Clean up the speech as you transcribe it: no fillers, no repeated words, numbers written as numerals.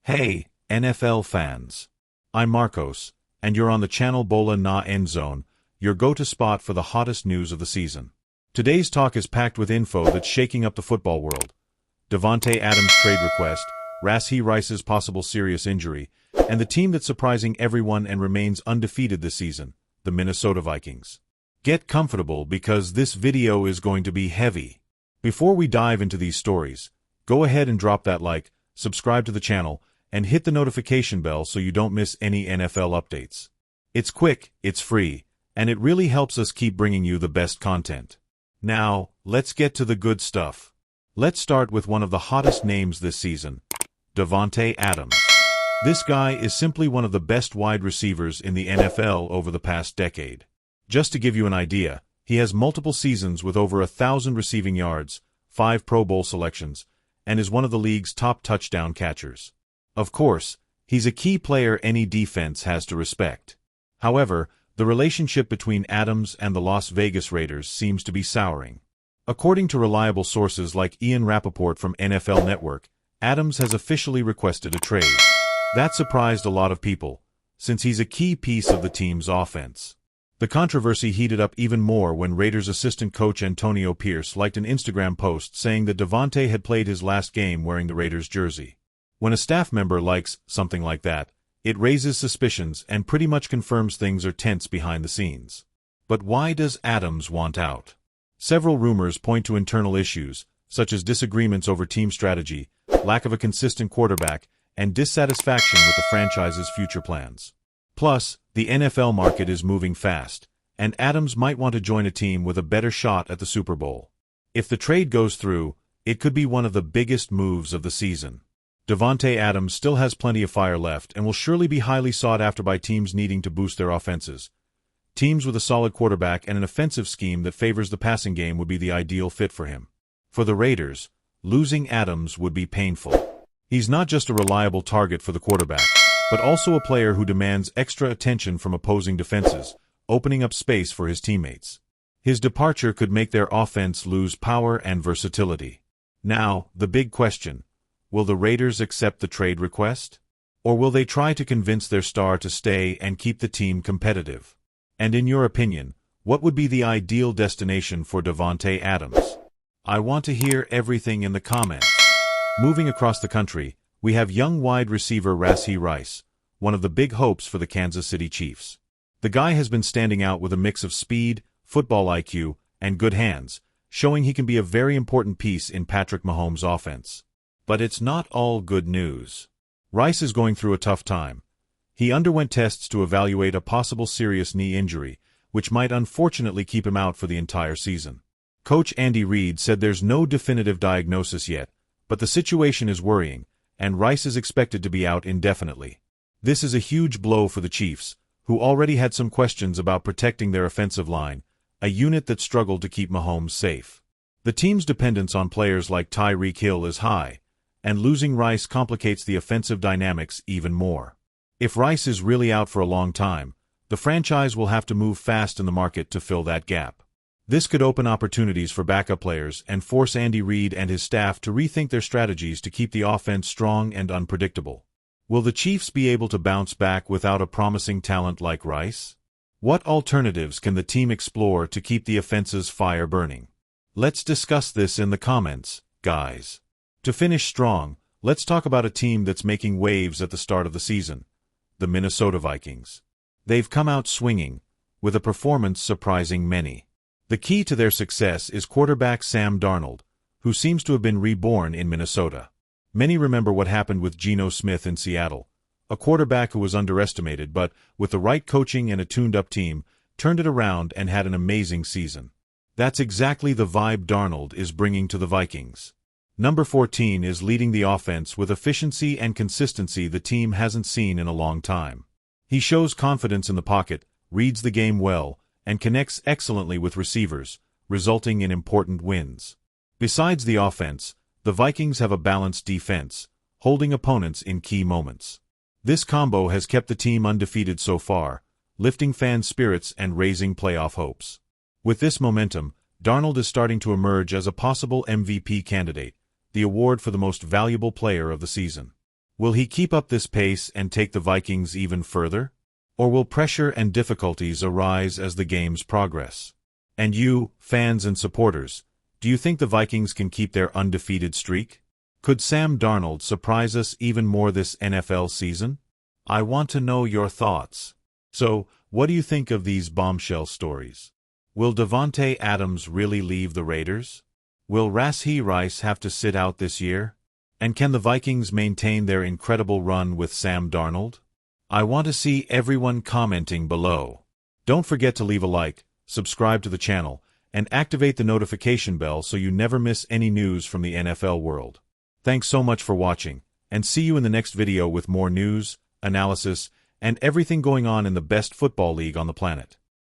Hey, NFL fans. I'm Marcos, and you're on the channel Bola na End Zone, your go-to spot for the hottest news of the season. Today's talk is packed with info that's shaking up the football world. Davante Adams' trade request, Rashee Rice's possible serious injury, and the team that's surprising everyone and remains undefeated this season, the Minnesota Vikings. Get comfortable because this video is going to be heavy. Before we dive into these stories, go ahead and drop that like, subscribe to the channel, and hit the notification bell so you don't miss any NFL updates. It's quick, it's free, and it really helps us keep bringing you the best content. Now, let's get to the good stuff. Let's start with one of the hottest names this season, Davante Adams. This guy is simply one of the best wide receivers in the NFL over the past decade. Just to give you an idea, he has multiple seasons with over 1,000 receiving yards, 5 Pro Bowl selections, and is one of the league's top touchdown catchers. Of course, he's a key player any defense has to respect. However, the relationship between Adams and the Las Vegas Raiders seems to be souring. According to reliable sources like Ian Rappaport from NFL Network, Adams has officially requested a trade. That surprised a lot of people, since he's a key piece of the team's offense. The controversy heated up even more when Raiders assistant coach Antonio Pierce liked an Instagram post saying that Davante had played his last game wearing the Raiders jersey. When a staff member likes something like that, it raises suspicions and pretty much confirms things are tense behind the scenes. But why does Adams want out? Several rumors point to internal issues, such as disagreements over team strategy, lack of a consistent quarterback, and dissatisfaction with the franchise's future plans. Plus, the NFL market is moving fast, and Adams might want to join a team with a better shot at the Super Bowl. If the trade goes through, it could be one of the biggest moves of the season. Davante Adams still has plenty of fire left and will surely be highly sought after by teams needing to boost their offenses. Teams with a solid quarterback and an offensive scheme that favors the passing game would be the ideal fit for him. For the Raiders, losing Adams would be painful. He's not just a reliable target for the quarterback, but also a player who demands extra attention from opposing defenses, opening up space for his teammates. His departure could make their offense lose power and versatility. Now, the big question. Will the Raiders accept the trade request? Or will they try to convince their star to stay and keep the team competitive? And in your opinion, what would be the ideal destination for Davante Adams? I want to hear everything in the comments. Moving across the country, we have young wide receiver Rashee Rice, one of the big hopes for the Kansas City Chiefs. The guy has been standing out with a mix of speed, football IQ, and good hands, showing he can be a very important piece in Patrick Mahomes' offense. But it's not all good news. Rice is going through a tough time. He underwent tests to evaluate a possible serious knee injury, which might unfortunately keep him out for the entire season. Coach Andy Reid said there's no definitive diagnosis yet, but the situation is worrying, and Rice is expected to be out indefinitely. This is a huge blow for the Chiefs, who already had some questions about protecting their offensive line, a unit that struggled to keep Mahomes safe. The team's dependence on players like Tyreek Hill is high, and losing Rice complicates the offensive dynamics even more. If Rice is really out for a long time, the franchise will have to move fast in the market to fill that gap. This could open opportunities for backup players and force Andy Reid and his staff to rethink their strategies to keep the offense strong and unpredictable. Will the Chiefs be able to bounce back without a promising talent like Rice? What alternatives can the team explore to keep the offense's fire burning? Let's discuss this in the comments, guys. To finish strong, let's talk about a team that's making waves at the start of the season, the Minnesota Vikings. They've come out swinging, with a performance surprising many. The key to their success is quarterback Sam Darnold, who seems to have been reborn in Minnesota. Many remember what happened with Geno Smith in Seattle, a quarterback who was underestimated but, with the right coaching and a tuned-up team, turned it around and had an amazing season. That's exactly the vibe Darnold is bringing to the Vikings. Number 14 is leading the offense with efficiency and consistency the team hasn't seen in a long time. He shows confidence in the pocket, reads the game well, and connects excellently with receivers, resulting in important wins. Besides the offense, the Vikings have a balanced defense, holding opponents in key moments. This combo has kept the team undefeated so far, lifting fan spirits and raising playoff hopes. With this momentum, Darnold is starting to emerge as a possible MVP candidate, the award for the most valuable player of the season. Will he keep up this pace and take the Vikings even further? Or will pressure and difficulties arise as the games progress? And you, fans and supporters, do you think the Vikings can keep their undefeated streak? Could Sam Darnold surprise us even more this NFL season? I want to know your thoughts. So, what do you think of these bombshell stories? Will Davante Adams really leave the Raiders? Will Rashee Rice have to sit out this year? And can the Vikings maintain their incredible run with Sam Darnold? I want to see everyone commenting below. Don't forget to leave a like, subscribe to the channel, and activate the notification bell so you never miss any news from the NFL world. Thanks so much for watching, and see you in the next video with more news, analysis, and everything going on in the best football league on the planet.